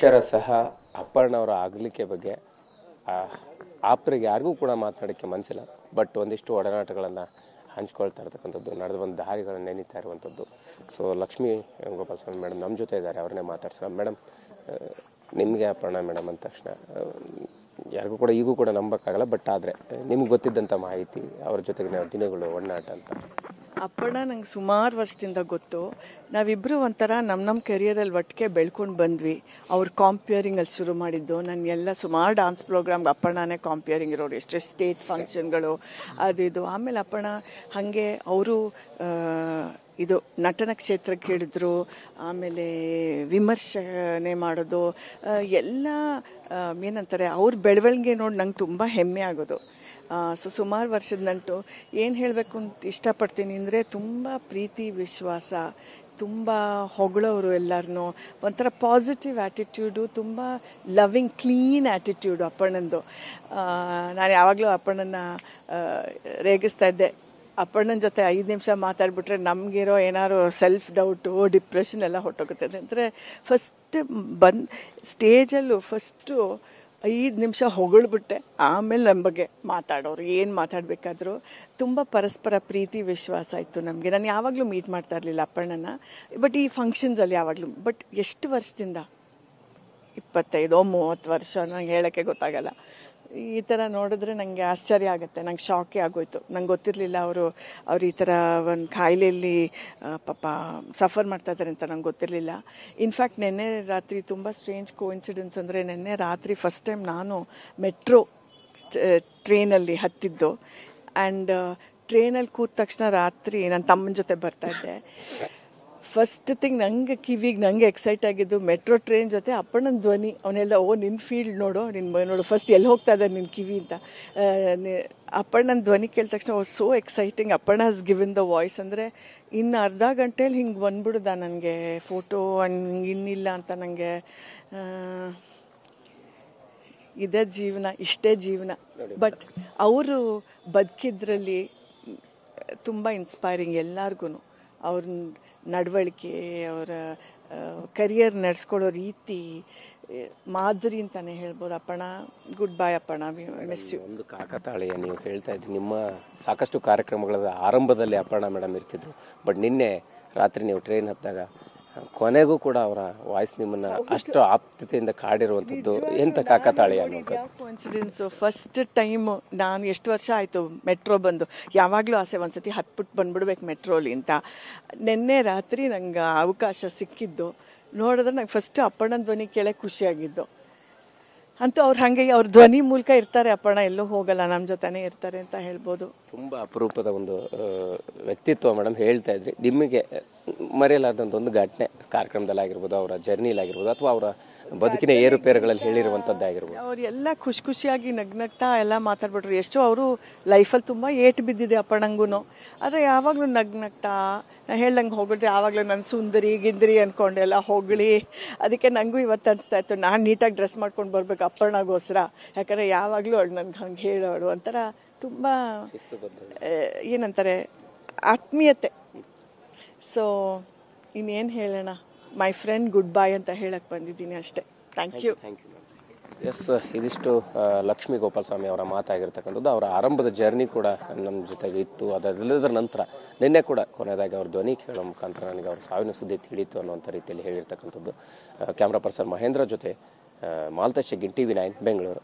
ಅಕ್ಷರಶಃ ಅಪ್ಪಣ್ಣವರ ಅಗಲಿಕೆ ಬಗ್ಗೆ ಆಪ್ತರಿಗೆ ಯಾರಿಗೂ ಕೂಡ ಮಾತನಾಡೋಕ್ಕೆ ಮನಸ್ಸಿಲ್ಲ. ಬಟ್ ಒಂದಿಷ್ಟು ಒಡನಾಟಗಳನ್ನು ಹಂಚ್ಕೊಳ್ತಾ ಇರ್ತಕ್ಕಂಥದ್ದು, ನಡೆದು ಬಂದ ದಾರಿಗಳನ್ನು ನೆನೀತಾ ಇರುವಂಥದ್ದು. ಸೊ ಲಕ್ಷ್ಮೀ ಗೋಪಾಲ ಸ್ವಾಮಿ ಮೇಡಮ್ ನಮ್ಮ ಜೊತೆ ಇದ್ದಾರೆ, ಅವ್ರನ್ನೇ ಮಾತಾಡ್ಸೋಣ. ಮೇಡಮ್, ನಿಮಗೆ ಅಪ್ಪಣ್ಣ ಮೇಡಮ್ ಅಂದ ತಕ್ಷಣ ಯಾರಿಗೂ ಕೂಡ ಈಗೂ ಕೂಡ ನಂಬಕ್ಕಾಗಲ್ಲ, ಬಟ್ ಆದರೆ ನಿಮ್ಗೆ ಗೊತ್ತಿದ್ದಂಥ ಮಾಹಿತಿ, ಅವ್ರ ಜೊತೆಗಿನ ದಿನಗಳು, ಒಡನಾಟ ಅಂತ. ಅಪ್ಪಣ್ಣ ನಂಗೆ ಸುಮಾರು ವರ್ಷದಿಂದ ಗೊತ್ತು. ನಾವಿಬ್ಬರು ಒಂಥರ ನಮ್ಮ ಕೆರಿಯರಲ್ಲಿ ಒಟ್ಟಿಗೆ ಬೆಳ್ಕೊಂಡು ಬಂದ್ವಿ. ಅವ್ರು ಕಾಂಪಿಯರಿಂಗಲ್ಲಿ ಶುರು ಮಾಡಿದ್ದು. ನನಗೆಲ್ಲ ಸುಮಾರು ಡಾನ್ಸ್ ಪ್ರೋಗ್ರಾಮ್ಗೆ ಅಪ್ಪಣ್ಣನೇ ಕಾಂಪಿಯರಿಂಗ್ ಇರೋರು, ಎಷ್ಟೆಷ್ಟು ಸ್ಟೇಟ್ ಫಂಕ್ಷನ್ಗಳು ಅದು. ಆಮೇಲೆ ಅಪ್ಪಣ್ಣ ಹಾಗೆ ಅವರು ಇದು ನಟನ ಕ್ಷೇತ್ರಕ್ಕೆ ಹಿಡಿದ್ರು. ಆಮೇಲೆ ವಿಮರ್ಶನೆ ಮಾಡೋದು ಎಲ್ಲ ಏನಂತಾರೆ, ಅವ್ರ ಬೆಳವಣಿಗೆ ನೋಡಿ ನಂಗೆ ತುಂಬ ಹೆಮ್ಮೆ ಆಗೋದು. ಸೊ ಸುಮಾರು ವರ್ಷದ ನಂಟು. ಏನು ಹೇಳಬೇಕು ಅಂತ ಇಷ್ಟಪಡ್ತೀನಿ ಅಂದರೆ, ತುಂಬ ಪ್ರೀತಿ ವಿಶ್ವಾಸ, ತುಂಬ ಹೊಗಳವರು ಎಲ್ಲರನ್ನೂ, ಒಂಥರ ಪಾಸಿಟಿವ್ ಆ್ಯಟಿಟ್ಯೂಡು, ತುಂಬ ಲವಿಂಗ್ ಕ್ಲೀನ್ ಆ್ಯಟಿಟ್ಯೂಡು ಅಪ್ಪಣ್ಣಂದು. ನಾನು ಯಾವಾಗಲೂ ಅಪ್ಪಣ್ಣನ ರೇಗಿಸ್ತಾ ಇದ್ದೆ. ಅಪ್ಪಣ್ಣನ ಜೊತೆ 5 ನಿಮಿಷ ಮಾತಾಡ್ಬಿಟ್ರೆ ನಮಗಿರೋ ಏನಾದ್ರು ಸೆಲ್ಫ್ ಡೌಟು, ಡಿಪ್ರೆಷನ್ ಎಲ್ಲ ಹೊಟ್ಟೋಗುತ್ತೆ. ಅಂದರೆ ಫಸ್ಟ್ ಸ್ಟೇಜಲ್ಲೂ ಫಸ್ಟು 5 ನಿಮಿಷ ಹೊಗಳ್ಬಿಟ್ಟೆ, ಆಮೇಲೆ ನಮ್ಮ ಬಗ್ಗೆ ಮಾತಾಡೋರು, ಏನು ಮಾತಾಡಬೇಕಾದ್ರು. ತುಂಬ ಪರಸ್ಪರ ಪ್ರೀತಿ ವಿಶ್ವಾಸ ಇತ್ತು ನಮಗೆ. ನಾನು ಯಾವಾಗಲೂ ಮೀಟ್ ಮಾಡ್ತಾ ಇರಲಿಲ್ಲ ಅಪ್ಪಣ್ಣನ, ಬಟ್ ಈ ಫಂಕ್ಷನ್ಸಲ್ಲಿ ಯಾವಾಗಲೂ. ಬಟ್ ಎಷ್ಟು ವರ್ಷದಿಂದ, 25-30 ವರ್ಷ, ನಂಗೆ ಹೇಳೋಕ್ಕೆ ಗೊತ್ತಾಗಲ್ಲ. ಈ ಥರ ನೋಡಿದ್ರೆ ನನಗೆ ಆಶ್ಚರ್ಯ ಆಗುತ್ತೆ, ನಂಗೆ ಶಾಕೇ ಆಗೋಯ್ತು. ನಂಗೆ ಗೊತ್ತಿರಲಿಲ್ಲ ಅವರು ಈ ಥರ ಒಂದು ಕಾಯಿಲೆಯಲ್ಲಿ ಪಾಪ ಸಫರ್ ಮಾಡ್ತಾ ಇದ್ದಾರೆ ಅಂತ ನಂಗೆ ಗೊತ್ತಿರಲಿಲ್ಲ. ಇನ್ಫ್ಯಾಕ್ಟ್ ನೆನ್ನೆ ರಾತ್ರಿ ತುಂಬ ಸ್ಟ್ರೇಂಜ್ ಕೋಇನ್ಸಿಡೆನ್ಸ್ ಅಂದರೆ, ನೆನ್ನೆ ರಾತ್ರಿ ಫಸ್ಟ್ ಟೈಮ್ ನಾನು ಮೆಟ್ರೋ ಟ್ರೈನಲ್ಲಿ ಹತ್ತಿದ್ದು. ಆ್ಯಂಡ್ ಟ್ರೈನಲ್ಲಿ ಕೂತ ತಕ್ಷಣ ರಾತ್ರಿ ನನ್ನ ತಮ್ಮನ ಜೊತೆ ಬರ್ತಾಯಿದ್ದೆ. ಫಸ್ಟ್ ಥಿಂಗ್ ನಂಗೆ ಎಕ್ಸೈಟ್ ಆಗಿದ್ದು, ಮೆಟ್ರೋ ಟ್ರೈನ್ ಜೊತೆ ಅಪ್ಪಣ್ಣನ ಧ್ವನಿ. ಅವನೆಲ್ಲ ನಿನ್ನ ಫೀಲ್ಡ್ ನೋಡು, ನೋಡು ಫಸ್ಟ್ ಎಲ್ಲಿ ಹೋಗ್ತಾ ಇದ್ದಾರೆ ನಿನ್ನ ಕಿವಿ ಅಂತ. ಅಪ್ಪಣ್ಣನ ಧ್ವನಿ ಕೇಳಿದ ತಕ್ಷಣ ಸೋ ಎಕ್ಸೈಟಿಂಗ್. ಅಪ್ಪಣ್ಣ ಹಸ್ ಗಿವನ್ ದ ವಾಯ್ಸ್. ಅಂದರೆ ಇನ್ನು ಅರ್ಧ ಗಂಟೆಯಲ್ಲಿ ಹಿಂಗೆ ಬಂದ್ಬಿಡ್ದ ನನಗೆ ಫೋಟೋ, ಇನ್ನಿಲ್ಲ ಅಂತ. ನನಗೆ ಇದೇ ಜೀವನ, ಇಷ್ಟೇ ಜೀವನ. ಬಟ್ ಅವರು ಬದುಕಿದ್ರಲ್ಲಿ ತುಂಬ ಇನ್ಸ್ಪೈರಿಂಗ್ ಎಲ್ಲರಿಗೂ. ಅವ್ರ ನಡವಳಿಕೆ, ಅವರ ಕರಿಯರ್ ನಡೆಸ್ಕೊಳ್ಳೋ ರೀತಿ ಮಾಧುರಿ ಅಂತಲೇ ಹೇಳ್ಬೋದು. Appanna, good bye Appanna, miss you. ಒಂದು ಕಾಕತಾಳೀಯ ನೀವು ಹೇಳ್ತಾ ಇದ್ರಿ, ನಿಮ್ಮ ಸಾಕಷ್ಟು ಕಾರ್ಯಕ್ರಮಗಳ ಆರಂಭದಲ್ಲಿ ಅಪ್ಪಣ್ಣ ಮೇಡಮ್ ಇರ್ತಿದ್ರು. ಬಟ್ ನಿನ್ನೆ ರಾತ್ರಿ ನೀವು ಟ್ರೈನ್ ಹತ್ತಾಗ ಕೊನೆಗೂ ಕೂಡ ಅವರ ವಾಯ್ಸ್ ನಿಮ್ಮನ್ನ ಅಷ್ಟು ಆಪ್ತತೆಯಿಂದ ಕಾಡಿರುವಂಥದ್ದು ಎಂಥ ಕಾಕತಾಳೀಯ ಅನ್ನುವಂಥದ್ದು. ಕೋಇನ್ಸಿಡೆನ್ಸು. ಫಸ್ಟ್ ಟೈಮ್ ನಾನು ಎಷ್ಟು ವರ್ಷ ಆಯಿತು ಮೆಟ್ರೋ ಬಂದು, ಯಾವಾಗಲೂ ಆಸೆ ಒಂದ್ಸತಿ ಹತ್ಬಿಟ್ಟು ಬಂದ್ಬಿಡ್ಬೇಕು ಮೆಟ್ರೋಲಿ ಅಂತ. ನಿನ್ನೆ ರಾತ್ರಿ ನಂಗೆ ಅವಕಾಶ ಸಿಕ್ಕಿದ್ದು ನೋಡಿದ್ರೆ ನಂಗೆ ಫಸ್ಟ್ ಅಪ್ಪಣ್ಣನ ಧ್ವನಿ ಕೇಳೋಕ್ಕೆ ಖುಷಿಯಾಗಿದ್ದು. ಅಂತೂ ಅವ್ರು ಹಾಗೆ ಅವ್ರ ಧ್ವನಿ ಮೂಲಕ ಇರ್ತಾರೆ. ಅಪ್ಪಣ್ಣ ಎಲ್ಲೂ ಹೋಗಲ್ಲ, ನಮ್ಮ ಜೊತೆನೇ ಇರ್ತಾರೆ ಅಂತ ಹೇಳ್ಬೋದು. ತುಂಬ ಅಪರೂಪದ ಒಂದು ವ್ಯಕ್ತಿತ್ವ ಮೇಡಮ್. ಹೇಳ್ತಾ ಇದ್ರಿ, ನಿಮಗೆ ಮರೆಯಲಾದಂಥ ಒಂದು ಘಟನೆ ಕಾರ್ಯಕ್ರಮದಲ್ಲಾಗಿರ್ಬೋದು, ಅವರ ಜರ್ನಿಲಾಗಿರ್ಬೋದು, ಅಥವಾ ಅವರ ಬದುಕಿನ ಏರುಪೇರುಗಳಲ್ಲಿ ಹೇಳಿರುವಂಥದ್ದಾಗಿರ್ಬೋದು. ಅವ್ರು ಎಲ್ಲ ಖುಷಿಯಾಗಿ ನಗ್ನಗ್ತಾ ಎಲ್ಲ ಮಾತಾಡ್ಬಿಟ್ರು. ಎಷ್ಟೋ ಅವರು ಲೈಫಲ್ಲಿ ತುಂಬ ಏಟು ಬಿದ್ದಿದೆ ಅಪ್ಪಣ್ಣಂಗೂ. ಆದರೆ ಯಾವಾಗಲೂ ನಗ್ನಗ್ತಾ ಹೇಳ್ದಂಗೆ ಹೊಗಳಿದೆ. ಆವಾಗಲೂ ನಾನು ಸುಂದರಿ ಗಿಂದರಿ ಅಂದ್ಕೊಂಡು ಎಲ್ಲ ಹೊಗಳಿ. ಅದಕ್ಕೆ ನನಗೂ ಇವತ್ತು ಅನಿಸ್ತಾ ಇತ್ತು, ನಾನು ನೀಟಾಗಿ ಡ್ರೆಸ್ ಮಾಡ್ಕೊಂಡು ಬರ್ಬೇಕು ಅಪ್ಪಣ್ಣಗೋಸ್ಕರ. ಯಾಕಂದರೆ ಯಾವಾಗಲೂ ಅವಳು ನನಗೆ ಹಂಗೆ ಹೇಳೋಳು. ಒಂಥರ ತುಂಬ ಏನಂತಾರೆ, ಆತ್ಮೀಯತೆ. ಸೊ ಇನ್ನೇನು ಹೇಳೋಣ, ಮೈ ಫ್ರೆಂಡ್ ಗುಡ್ ಬೈ ಅಂತ ಹೇಳಕ್ಕೆ ಬಂದಿದ್ದೀನಿ ಅಷ್ಟೇ. Thank you. ಎಸ್, ಇದಿಷ್ಟು ಲಕ್ಷ್ಮೀ ಗೋಪಾಲ ಸ್ವಾಮಿ ಅವರ ಮಾತಾಗಿರ್ತಕ್ಕಂಥದ್ದು. ಅವರ ಆರಂಭದ ಜರ್ನಿ ಕೂಡ ನಮ್ಮ ಜೊತೆಗೆ ಇತ್ತು. ಅದೆಲ್ಲದರ ನಂತರ ನಿನ್ನೆ ಕೂಡ ಕೊನೆಯದಾಗಿ ಅವ್ರ ಧ್ವನಿ ಕೇಳೋ ಮುಖಾಂತರ ನನಗೆ ಅವ್ರ ಸಾವಿನ ಸುದ್ದಿ ತಿಳಿಯಿತು ಅನ್ನುವಂಥ ರೀತಿಯಲ್ಲಿ ಹೇಳಿರ್ತಕ್ಕಂಥದ್ದು. ಕ್ಯಾಮ್ರಾ ಪರ್ಸನ್ ಮಹೇಂದ್ರ ಜೊತೆ ಮಾಲ್ತೇಶ್ ಗಿನ್, TV9 ಬೆಂಗಳೂರು.